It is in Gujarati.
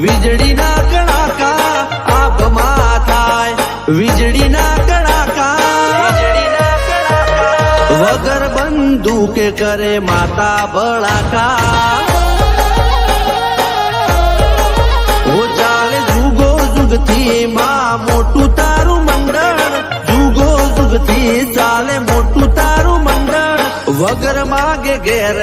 વીજળીના કડાકા આભમાં થાય, વીજળીના કડાકા વગર બંદૂકે કરે માતા બળાકા. ઓ ચાલે જુગો જુગથી માં મોટું તારું મંડળ, જુગો જુગથી ચાલે મોટું તારું મંડળ, વગર માગે ઘેર